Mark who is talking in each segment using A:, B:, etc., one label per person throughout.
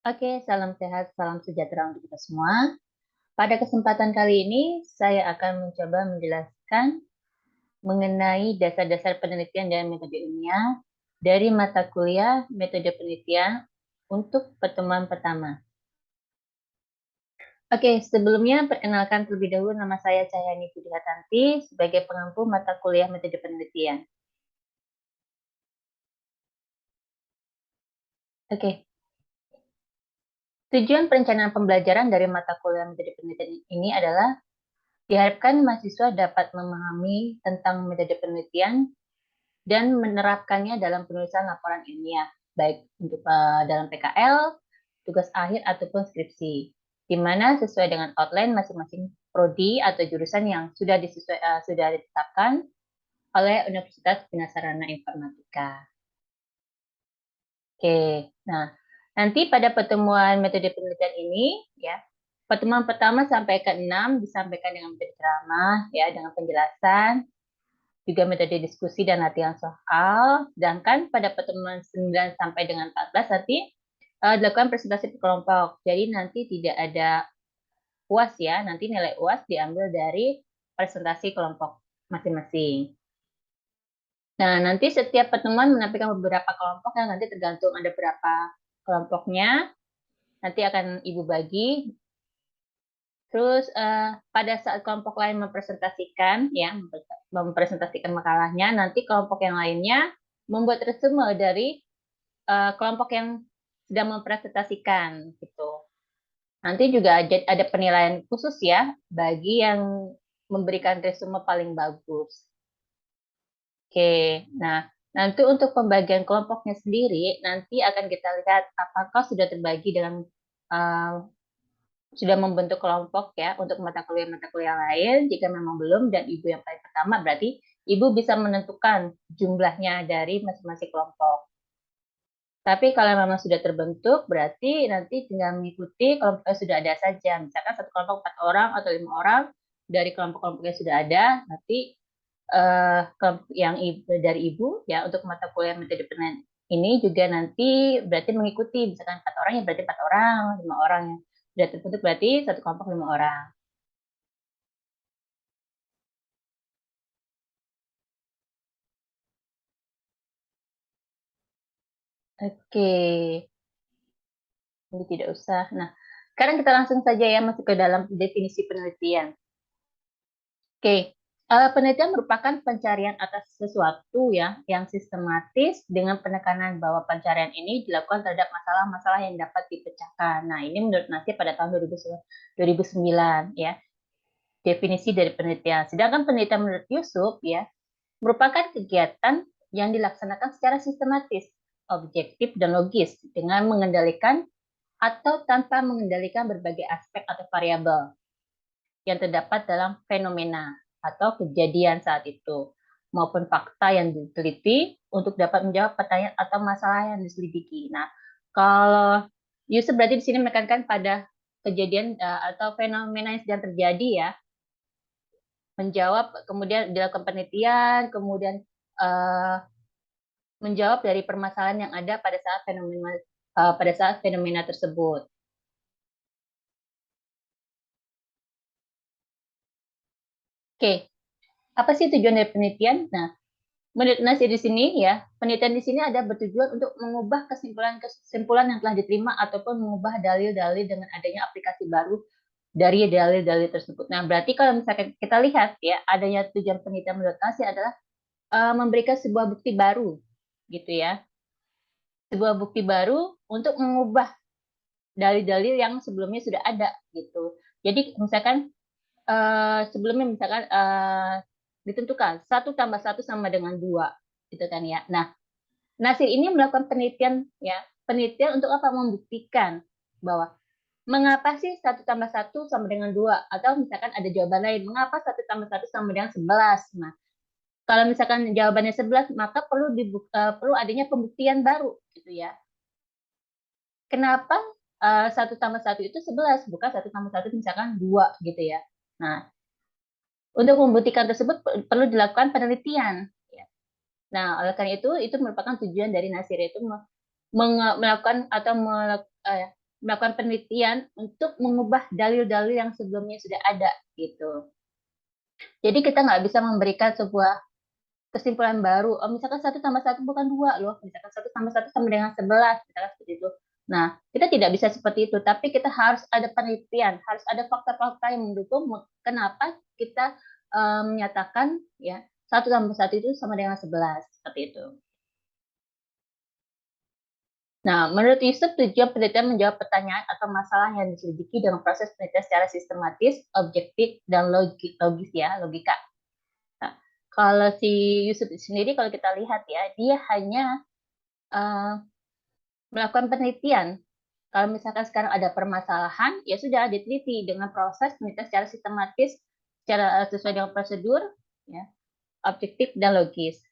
A: Oke, salam sehat, salam sejahtera untuk kita semua. Pada kesempatan kali ini, saya akan mencoba menjelaskan mengenai dasar-dasar penelitian dan metode ilmiah dari mata kuliah metode penelitian untuk pertemuan pertama. Oke, sebelumnya perkenalkan terlebih dahulu nama saya Cahyani Pudihatanti sebagai pengampu mata kuliah metode penelitian. Oke, tujuan perencanaan pembelajaran dari mata kuliah metode penelitian ini adalah diharapkan mahasiswa dapat memahami tentang metode penelitian dan menerapkannya dalam penulisan laporan ilmiah, baik untuk dalam PKL, tugas akhir, ataupun skripsi, di mana sesuai dengan outline masing-masing prodi atau jurusan yang sudah ditetapkan oleh Universitas Bina Sarana Informatika. Oke, nah nanti pada pertemuan metode penelitian ini, ya, pertemuan pertama sampai ke-6 disampaikan dengan metode ceramah, ya, dengan penjelasan, juga metode diskusi dan latihan soal. Sedangkan pada pertemuan 9 sampai dengan 14 nanti dilakukan presentasi per kelompok. Jadi nanti tidak ada UAS ya, nanti nilai UAS diambil dari presentasi kelompok masing-masing. Nah, nanti setiap pertemuan menampilkan beberapa kelompok yang nanti tergantung ada berapa kelompoknya. Nanti akan Ibu bagi. Terus pada saat kelompok lain mempresentasikan makalahnya, nanti kelompok yang lainnya membuat resume dari kelompok yang sedang mempresentasikan gitu. Nanti juga ada penilaian khusus ya bagi yang memberikan resume paling bagus. Oke, nah nanti untuk pembagian kelompoknya sendiri nanti akan kita lihat apakah sudah terbagi dalam sudah membentuk kelompok ya untuk mata kuliah lain. Jika memang belum dan Ibu yang paling pertama, berarti Ibu bisa menentukan jumlahnya dari masing-masing kelompok. Tapi kalau memang sudah terbentuk, berarti nanti tinggal mengikuti kelompok yang sudah ada saja. Misalkan satu kelompok 4 orang atau 5 orang, dari kelompok-kelompok yang sudah ada, nanti kelompok yang dari Ibu ya untuk mata kuliah metode penelitian ini juga nanti berarti mengikuti misalkan 4 orang ya berarti 4 orang, 5 orang yang sudah terbentuk berarti satu kelompok 5 orang. Oke, ini tidak usah. Nah, sekarang kita langsung saja ya masuk ke dalam definisi penelitian. Oke, penelitian merupakan pencarian atas sesuatu ya yang sistematis dengan penekanan bahwa pencarian ini dilakukan terhadap masalah-masalah yang dapat dipecahkan. Nah, ini menurut Nasir pada tahun 2009 ya, definisi dari penelitian. Sedangkan penelitian menurut Yusuf ya, merupakan kegiatan yang dilaksanakan secara sistematis, objektif dan logis dengan mengendalikan atau tanpa mengendalikan berbagai aspek atau variabel yang terdapat dalam fenomena atau kejadian saat itu, maupun fakta yang diteliti untuk dapat menjawab pertanyaan atau masalah yang diselidiki. Nah, kalau Yusuf berarti di sini menekankan pada kejadian atau fenomena yang sedang terjadi ya, menjawab, kemudian dilakukan penelitian, kemudian uh, menjawab dari permasalahan yang ada pada saat fenomena tersebut. Oke, apa sih tujuan dari penelitian? Nah, menurut Nasir di sini ya, penelitian di sini ada bertujuan untuk mengubah kesimpulan-kesimpulan yang telah diterima ataupun mengubah dalil-dalil dengan adanya aplikasi baru dari dalil-dalil tersebut. Nah, berarti kalau misalkan kita lihat ya, adanya tujuan penelitian menurut Nasir adalah memberikan sebuah bukti baru, gitu ya. Sebuah bukti baru untuk mengubah dalil-dalil yang sebelumnya sudah ada, gitu. Jadi misalkan sebelumnya misalkan ditentukan 1 tambah 1 sama dengan 2, gitu kan ya. Nah, Nasir ini melakukan penelitian ya, penelitian untuk apa? Membuktikan bahwa mengapa sih 1 tambah 1 sama dengan 2, atau misalkan ada jawaban lain, mengapa 1 tambah 1 sama dengan 11. Nah, kalau misalkan jawabannya 11, maka perlu adanya pembuktian baru, gitu ya. Kenapa 1 tambah 1 itu 11, bukan 1 tambah 1 misalkan 2, gitu ya. Nah, untuk membuktikan tersebut perlu dilakukan penelitian. Ya. Nah, oleh karena itu merupakan tujuan dari Nasir itu melakukan atau melakukan penelitian untuk mengubah dalil-dalil yang sebelumnya sudah ada gitu. Jadi kita nggak bisa memberikan sebuah kesimpulan baru. Oh, misalkan 1 tambah 1 bukan 2 loh. Misalkan 1 tambah 1 sama dengan 11. Misalkan seperti itu. Nah, kita tidak bisa seperti itu. Tapi kita harus ada penelitian. Harus ada fakta-fakta yang mendukung kenapa kita menyatakan ya 1 tambah 1 itu sama dengan 11. Seperti itu. Nah, menurut Yusuf, tujuan penelitian menjawab pertanyaan atau masalah yang diselidiki dengan proses penelitian secara sistematis, objektif, dan logis ya, logika. Nah, kalau si Yusuf sendiri, kalau kita lihat ya, dia hanya melakukan penelitian. Kalau misalkan sekarang ada permasalahan, ya sudah diteliti dengan proses penelitian secara sistematis, secara sesuai dengan prosedur, ya, objektif dan logis.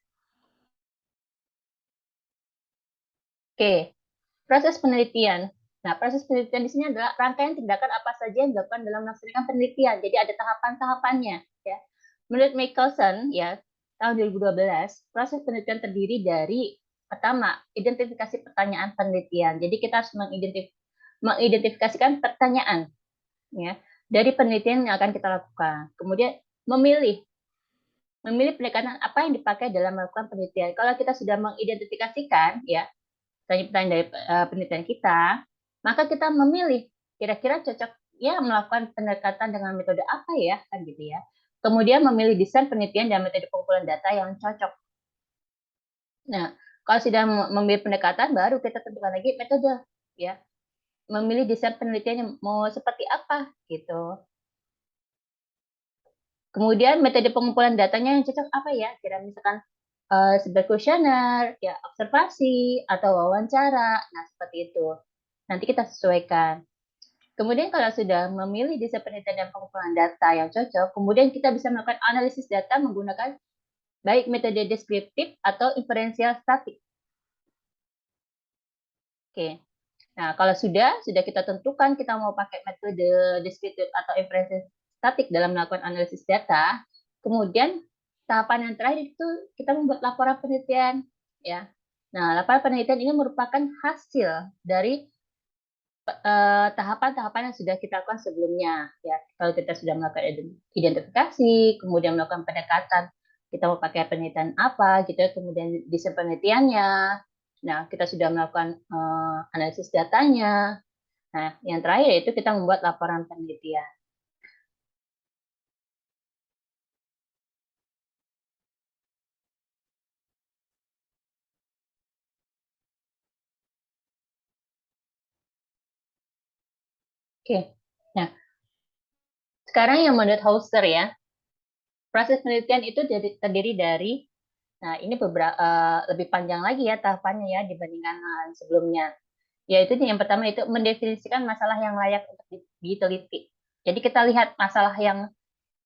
A: Oke, proses penelitian. Nah, proses penelitian di sini adalah rangkaian tindakan apa saja yang dilakukan dalam melaksanakan penelitian. Jadi ada tahapan-tahapannya. Ya. Menurut Michelson, ya, tahun 2012, proses penelitian terdiri dari pertama, identifikasi pertanyaan penelitian. Jadi kita harus mengidentifikasikan pertanyaan ya dari penelitian yang akan kita lakukan. Kemudian memilih pendekatan apa yang dipakai dalam melakukan penelitian. Kalau kita sudah mengidentifikasikan ya pertanyaan dari penelitian kita, maka kita memilih kira-kira cocok ya melakukan pendekatan dengan metode apa ya kan gitu ya. Kemudian memilih desain penelitian dan metode pengumpulan data yang cocok. Nah, kalau sudah memilih pendekatan baru kita tentukan lagi metode ya. Memilih desain penelitiannya mau seperti apa gitu. Kemudian metode pengumpulan datanya yang cocok apa ya? Kira misalkan sebagai kuesioner, ya observasi atau wawancara. Nah, seperti itu. Nanti kita sesuaikan. Kemudian kalau sudah memilih desain penelitian dan pengumpulan data yang cocok, kemudian kita bisa melakukan analisis data menggunakan baik metode deskriptif atau inferensial statik. Oke. Nah, kalau sudah kita tentukan kita mau pakai metode deskriptif atau inferensial statik dalam melakukan analisis data, kemudian tahapan yang terakhir itu kita membuat laporan penelitian, ya. Nah, laporan penelitian ini merupakan hasil dari tahapan-tahapan yang sudah kita lakukan sebelumnya ya. Kalau kita sudah melakukan identifikasi, kemudian melakukan pendekatan, kita mau pakai penelitian apa gitu ya, kemudian desain penelitiannya. Nah, kita sudah melakukan analisis datanya. Nah, yang terakhir itu kita membuat laporan penelitian. Oke. Nah, sekarang yang menurut Hauser ya, proses penelitian itu terdiri dari nah, ini lebih panjang lagi ya tahapannya ya dibandingkan sebelumnya. Yaitu yang pertama itu mendefinisikan masalah yang layak untuk diteliti. Jadi kita lihat masalah yang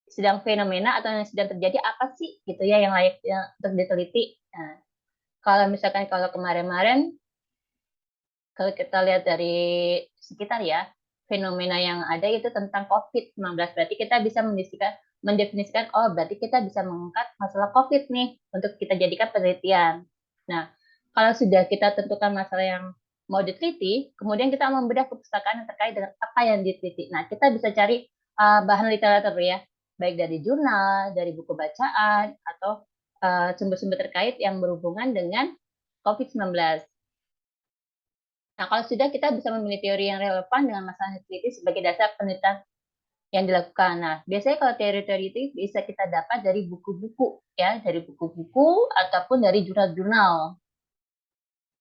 A: sedang fenomena atau yang sedang terjadi apa sih gitu ya yang layak untuk diteliti. Nah, kalau misalkan kalau kemarin-kemarin kalau kita lihat dari sekitar ya fenomena yang ada itu tentang COVID-19 berarti kita bisa mendefinisikan oh berarti kita bisa mengangkat masalah COVID nih untuk kita jadikan penelitian. Nah, kalau sudah kita tentukan masalah yang mau diteliti, kemudian kita membedah kepustakaan yang terkait dengan apa yang diteliti. Nah, kita bisa cari bahan literatur ya, baik dari jurnal, dari buku bacaan, atau sumber-sumber terkait yang berhubungan dengan COVID-19. Nah, kalau sudah kita bisa memilih teori yang relevan dengan masalah yang diteliti sebagai dasar penelitian yang dilakukan. Nah, biasanya kalau teori-teori itu bisa kita dapat dari buku-buku ya, dari buku-buku ataupun dari jurnal-jurnal.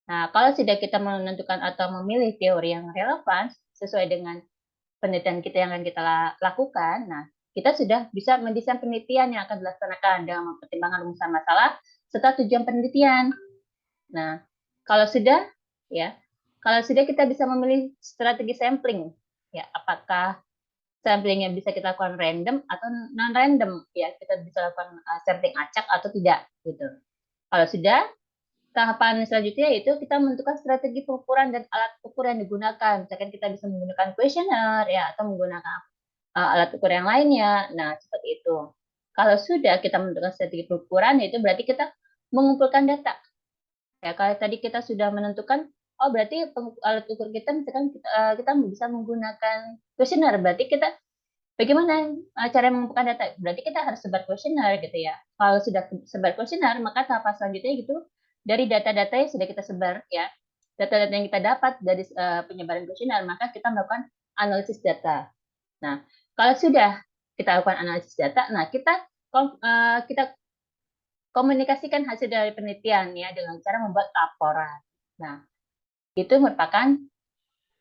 A: Nah, kalau sudah kita menentukan atau memilih teori yang relevan sesuai dengan penelitian kita yang akan kita lakukan, nah, kita sudah bisa mendesain penelitian yang akan dilaksanakan dengan mempertimbangkan rumusan masalah serta tujuan penelitian. Nah, kalau sudah ya, kalau sudah kita bisa memilih strategi sampling. Ya, apakah samplingnya bisa kita lakukan random atau non random ya, kita bisa lakukan sampling acak atau tidak gitu. Kalau sudah, tahapan selanjutnya yaitu kita menentukan strategi pengukuran dan alat ukur yang digunakan. Misalkan kita bisa menggunakan kuesioner ya atau menggunakan alat ukur yang lainnya. Nah, seperti itu. Kalau sudah kita menentukan strategi pengukuran, itu berarti kita mengumpulkan data. Ya, kalau tadi kita sudah menentukan oh berarti alat ukur kita misalkan kita bisa menggunakan kuesioner, berarti kita bagaimana cara mengumpulkan data? Berarti kita harus sebar kuesioner gitu ya. Kalau sudah sebar kuesioner, maka tahap selanjutnya gitu dari data-data yang sudah kita sebar ya, data-data yang kita dapat dari penyebaran kuesioner, maka kita melakukan analisis data. Nah, kalau sudah kita lakukan analisis data, nah kita komunikasikan hasil dari penelitian ya dengan cara membuat laporan. Nah, itu merupakan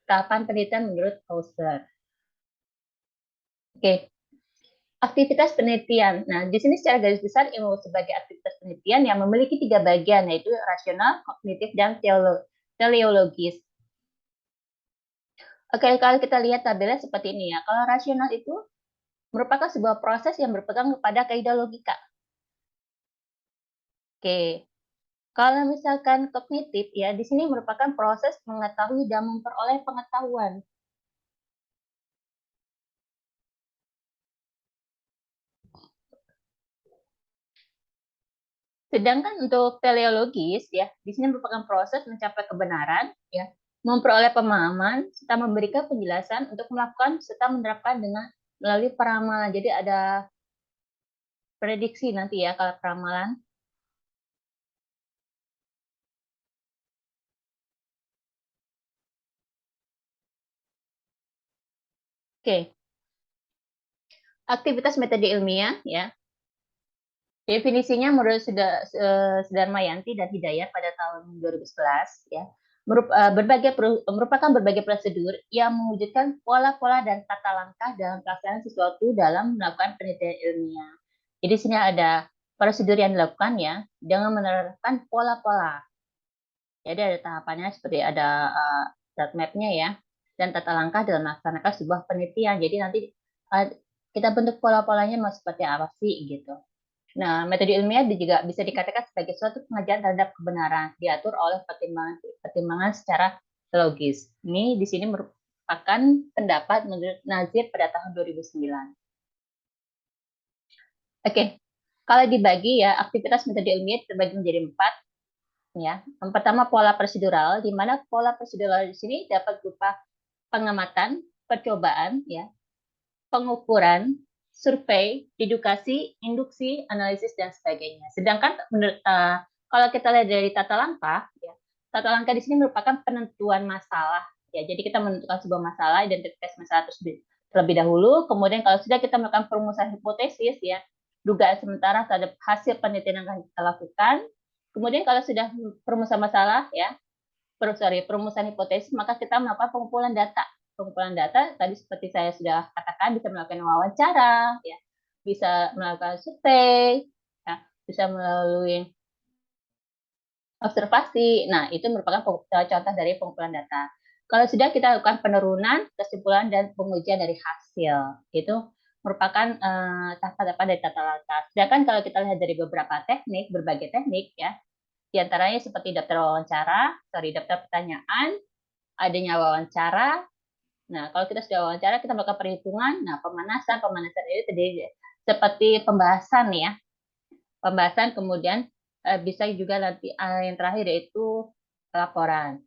A: tahapan penelitian menurut Hauser. Oke, aktivitas penelitian. Nah, di sini secara garis besar ilmu sebagai aktivitas penelitian yang memiliki 3 bagian, yaitu rasional, kognitif, dan teleologis. Oke, kalau kita lihat tabelnya seperti ini ya. Kalau rasional itu merupakan sebuah proses yang berpegang kepada kaidah logika. Oke, kalau misalkan kognitif ya, di sini merupakan proses mengetahui dan memperoleh pengetahuan. Sedangkan untuk teleologis ya, di sini merupakan proses mencapai kebenaran ya, memperoleh pemahaman serta memberikan penjelasan untuk melakukan serta menerapkan dengan melalui peramalan. Jadi ada prediksi nanti ya kalau peramalan. Oke, aktivitas metode ilmiah ya. Definisinya menurut Sudarmayanti dan Hidayat pada tahun 2011 ya, merupakan berbagai prosedur yang mewujudkan pola-pola dan tata langkah dalam pelaksanaan sesuatu dalam melakukan penelitian ilmiah. Jadi sini ada prosedur yang dilakukan ya dengan menerapkan pola-pola. Jadi ada tahapannya seperti ada roadmap-nya ya dan tata langkah dalam melaksanakan sebuah penelitian. Jadi nanti uh, kita bentuk pola-polanya mau seperti apa sih gitu. Nah, metode ilmiah juga bisa dikatakan sebagai suatu pengajaran terhadap kebenaran, diatur oleh pertimbangan secara logis. Ini di sini merupakan pendapat menurut Nazir pada tahun 2009. Oke, kalau dibagi ya, aktivitas metode ilmiah terbagi menjadi 4. Ya. Yang pertama pola prosedural, di mana pola prosedural di sini dapat berupa pengamatan, percobaan, ya, pengukuran, survei, dedukasi, induksi, analisis, dan sebagainya. Sedangkan menurut kalau kita lihat dari tata langkah, ya, tata langkah di sini merupakan penentuan masalah. Ya, jadi kita menentukan sebuah masalah, identitas masalah tersebut terlebih dahulu. Kemudian kalau sudah kita melakukan perumusan hipotesis, ya, dugaan sementara terhadap hasil penelitian yang akan kita lakukan. Kemudian kalau sudah perumusan masalah, ya, perumusan hipotesis, maka kita melakukan pengumpulan data. Pengumpulan data tadi seperti saya sudah katakan bisa melakukan wawancara, ya, bisa melakukan survei, ya, bisa melalui observasi. Nah, itu merupakan contoh dari pengumpulan data. Kalau sudah kita lakukan penurunan, kesimpulan, dan pengujian dari hasil, itu merupakan tahapan-tahapan dari tata langkah. Sedangkan kalau kita lihat dari beberapa teknik, berbagai teknik, ya, di antaranya seperti daftar pertanyaan, adanya wawancara. Nah, kalau kita sudah wawancara, kita melakukan perhitungan. Nah, pemanasan ini terdiri seperti pembahasan ya. Pembahasan kemudian bisa juga nanti yang terakhir yaitu laporan.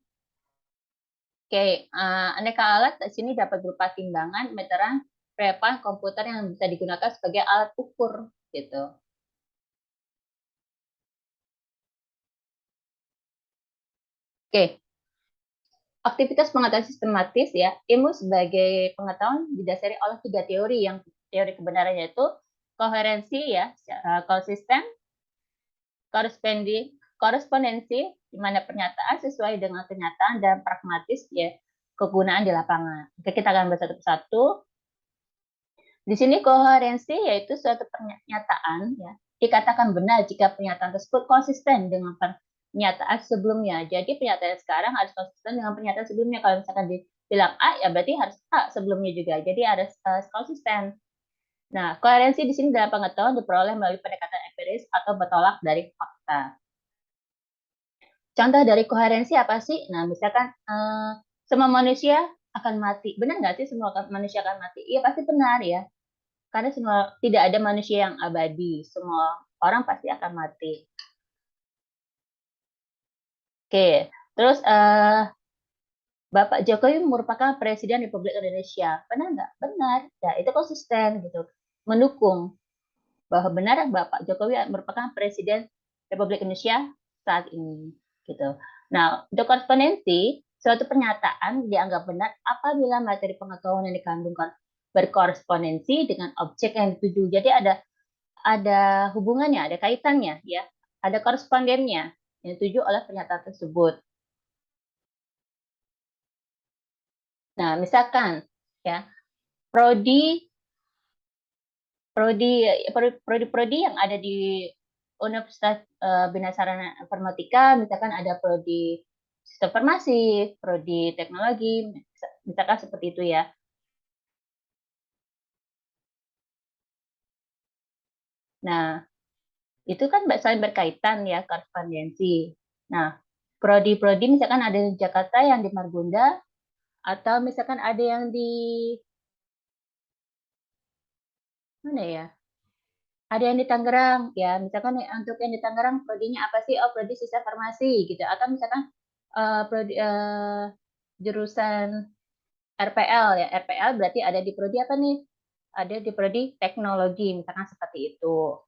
A: Oke, aneka alat di sini dapat berupa timbangan, meteran, relevan, komputer yang bisa digunakan sebagai alat ukur gitu. Oke, aktivitas pengetahuan sistematis ya, ilmu sebagai pengetahuan didasari oleh 3 teori yang teori kebenaran yaitu koherensi ya, konsisten, korespondensi di mana pernyataan sesuai dengan kenyataan dan pragmatis ya kegunaan di lapangan. Oke, kita akan bahas satu persatu. Di sini koherensi yaitu suatu pernyataan ya dikatakan benar jika pernyataan tersebut konsisten dengan pernyataan sebelumnya. Jadi pernyataan sekarang harus konsisten dengan pernyataan sebelumnya. Kalau misalkan dibilang A ya berarti harus A sebelumnya juga. Jadi harus konsisten. Nah, koherensi di sini dalam pengetahuan diperoleh melalui pendekatan empiris atau bertolak dari fakta. Contoh dari koherensi apa sih? Nah, misalkan semua manusia akan mati. Benar nggak sih semua manusia akan mati? Iya, pasti benar ya. Karena tidak ada manusia yang abadi. Semua orang pasti akan mati. Oke, terus Bapak Jokowi merupakan Presiden Republik Indonesia. Benar nggak? Benar. Ya, itu konsisten gitu. Mendukung bahwa benar Bapak Jokowi merupakan Presiden Republik Indonesia saat ini. Gitu. Nah, untuk korespondensi, suatu pernyataan dianggap benar apabila materi pengetahuan yang dikandungkan berkorespondensi dengan objek yang dituju. Jadi ada hubungannya, ada kaitannya, ya, ada korespondennya yang dituju oleh pernyataan tersebut. Nah, misalkan ya, prodi prodi prodi yang ada di Universitas Bina Sarana Informatika, misalkan ada prodi sistem informasi, prodi teknologi, misalkan seperti itu ya. Nah, itu kan saling berkaitan ya, korespondensi. Nah, prodi-prodi misalkan ada di Jakarta yang di Margonda, atau misalkan ada yang di mana ya? Ada yang di Tangerang, ya. Misalkan untuk yang di Tangerang prodinya apa sih? Oh, prodi sistem farmasi gitu. Atau misalkan prodi jurusan RPL ya. RPL berarti ada di prodi apa nih? Ada di prodi teknologi, misalkan seperti itu.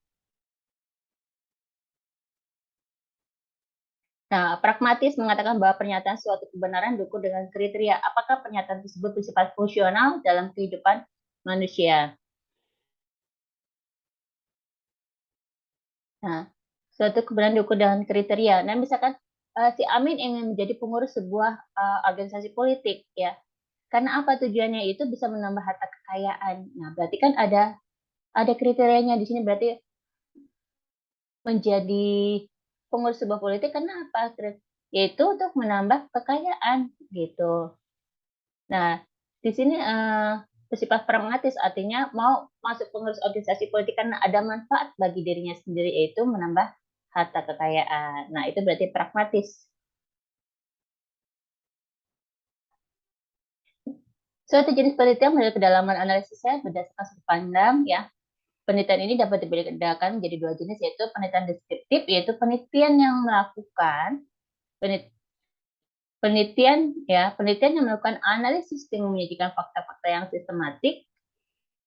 A: Nah, pragmatis mengatakan bahwa pernyataan suatu kebenaran diukur dengan kriteria apakah pernyataan tersebut bersifat fungsional dalam kehidupan manusia. Nah, suatu kebenaran diukur dengan kriteria. Nah, misalkan si Amin ingin menjadi pengurus sebuah organisasi politik, ya. Karena apa tujuannya itu bisa menambah harta kekayaan. Nah, berarti kan ada kriterianya di sini, berarti menjadi pengurus sebuah politik karena apa? Yaitu untuk menambah kekayaan gitu. Nah, di sini bersifat pragmatis artinya mau masuk pengurus organisasi politik karena ada manfaat bagi dirinya sendiri yaitu menambah harta kekayaan. Nah, itu berarti pragmatis. Suatu jenis penelitian menurut kedalaman analisisnya berdasarkan sudut pandang ya. Penelitian ini dapat dibedakan menjadi dua jenis yaitu penelitian deskriptif yaitu penelitian yang melakukan penelitian yang melakukan analisis dengan menyajikan fakta-fakta yang sistematik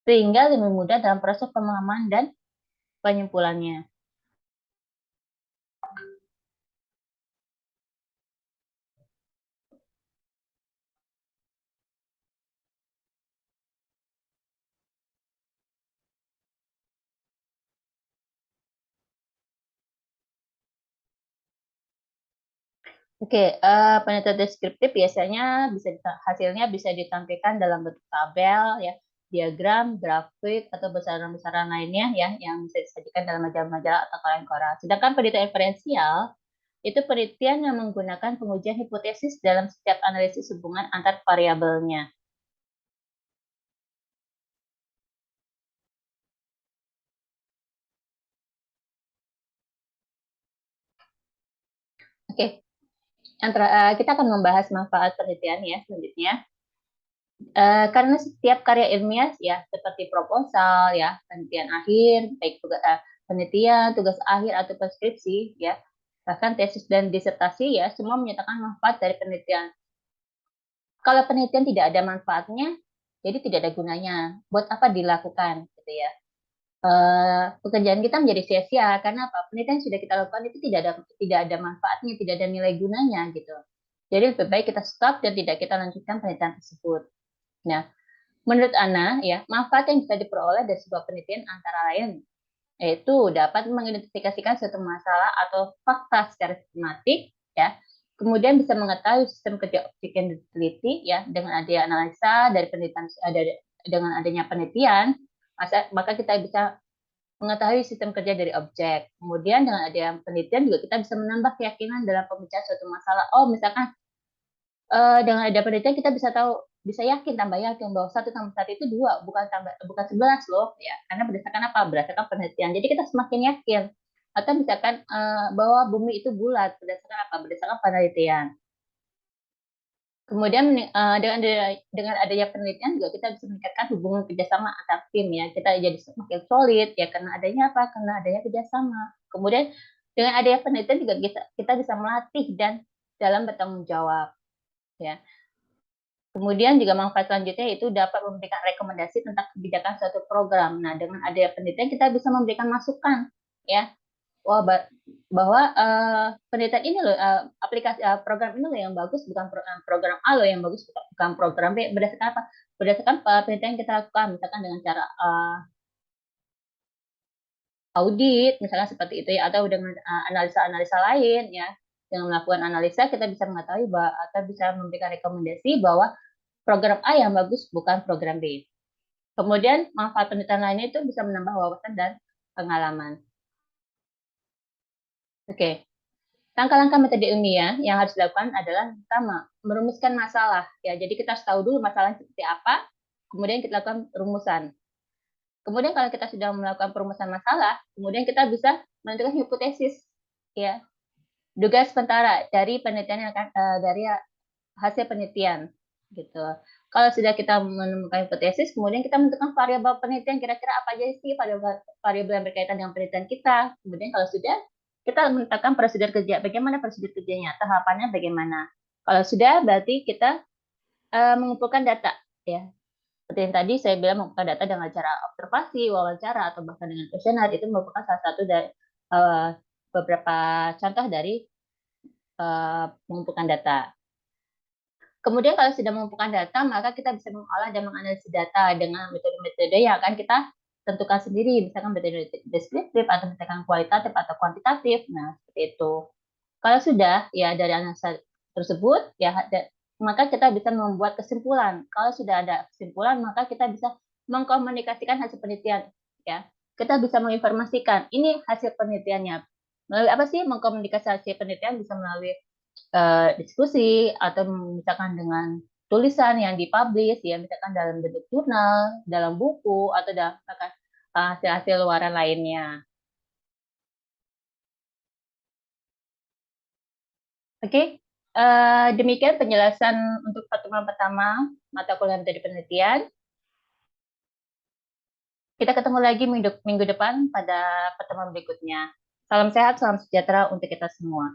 A: sehingga lebih mudah dalam proses pemahaman dan penyimpulannya. Oke, penelitian deskriptif biasanya hasilnya bisa ditampilkan dalam bentuk tabel, ya, diagram, grafik, atau besaran-besaran lainnya ya yang bisa disajikan dalam majalah-majalah atau koran-koran. Sedangkan penelitian inferensial itu penelitian yang menggunakan pengujian hipotesis dalam setiap analisis hubungan antar variabelnya. Oke, kita akan membahas manfaat penelitian ya selanjutnya. Karena setiap karya ilmiah ya seperti proposal ya penelitian akhir baik penelitian tugas akhir atau skripsi ya bahkan tesis dan disertasi ya semua menyatakan manfaat dari penelitian. Kalau penelitian tidak ada manfaatnya jadi tidak ada gunanya, buat apa dilakukan gitu ya. Pekerjaan kita menjadi sia-sia karena apa, penelitian sudah kita lakukan itu tidak ada manfaatnya, tidak ada nilai gunanya gitu. Jadi lebih baik kita stop dan tidak kita lanjutkan penelitian tersebut. Nah, menurut Ana, ya, manfaat yang bisa diperoleh dari sebuah penelitian antara lain yaitu dapat mengidentifikasikan suatu masalah atau fakta secara sistematik, ya. Kemudian bisa mengetahui sistem kerja objek yang diteliti, ya, dengan adanya analisa dari penelitian, dengan adanya penelitian, maka kita bisa mengetahui sistem kerja dari objek. Kemudian dengan adanya penelitian juga kita bisa menambah keyakinan dalam pemecahan suatu masalah. Oh, misalkan dengan ada penelitian kita bisa tahu bisa yakin tambah yakin bahwa satu tambah satu itu dua bukan 11 loh ya karena berdasarkan apa berdasarkan penelitian jadi kita semakin yakin atau misalkan bahwa bumi itu bulat berdasarkan apa berdasarkan penelitian kemudian dengan adanya penelitian juga kita bisa meningkatkan hubungan kerjasama antar tim ya kita jadi semakin solid ya karena adanya apa karena adanya kerjasama kemudian dengan adanya penelitian juga kita bisa melatih dan dalam bertanggung jawab ya Kemudian juga manfaat selanjutnya itu dapat memberikan rekomendasi tentang kebijakan suatu program. Nah, dengan adanya penelitian kita bisa memberikan masukan, ya. Wah, bahwa penelitian ini loh, aplikasi program ini loh yang bagus, bukan program A loh yang bagus, bukan program B. Berdasarkan apa? Berdasarkan penelitian yang kita lakukan, misalkan dengan cara audit, misalnya seperti itu ya, atau dengan analisa-analisa lain ya. Dengan melakukan analisa kita bisa mengetahui bahwa atau bisa memberikan rekomendasi bahwa program A yang bagus bukan program B. Kemudian manfaat penelitian lainnya itu bisa menambah wawasan dan pengalaman. Oke, langkah-langkah metode ilmiah yang harus dilakukan adalah pertama, merumuskan masalah. Ya, jadi kita harus tahu dulu masalahnya seperti apa, kemudian kita lakukan rumusan. Kemudian kalau kita sudah melakukan perumusan masalah, kemudian kita bisa menentukan hipotesis, ya, dugaan sementara dari penelitian yang dari hasil penelitian, gitu. Kalau sudah kita menemukan hipotesis, kemudian kita menentukan variabel penelitian, kira-kira apa aja sih variabel yang berkaitan dengan penelitian kita. Kemudian kalau sudah, kita menetapkan prosedur kerja. Bagaimana prosedur kerjanya? Tahapannya bagaimana? Kalau sudah, berarti kita mengumpulkan data, ya. Seperti yang tadi saya bilang, mengumpulkan data dengan cara observasi, wawancara, atau bahkan dengan kuesioner, itu merupakan salah satu dari beberapa contoh dari mengumpulkan data. Kemudian kalau sudah mengumpulkan data, maka kita bisa mengolah dan menganalisis data dengan metode-metode yang akan kita tentukan sendiri, misalkan metode deskriptif atau misalkan kualitatif atau kuantitatif. Nah, seperti itu. Kalau sudah ya dari analisa tersebut ya maka kita bisa membuat kesimpulan. Kalau sudah ada kesimpulan, maka kita bisa mengkomunikasikan hasil penelitian ya. Kita bisa menginformasikan ini hasil penelitiannya. Melalui apa sih mengkomunikasi hasil penelitian bisa melalui diskusi atau misalkan dengan tulisan yang dipublish ya misalkan dalam bentuk jurnal, dalam buku atau bahkan hasil-hasil luaran lainnya. Oke, demikian penjelasan untuk pertemuan pertama mata kuliah metode penelitian. Kita ketemu lagi minggu depan pada pertemuan berikutnya. Salam sehat, salam sejahtera untuk kita semua.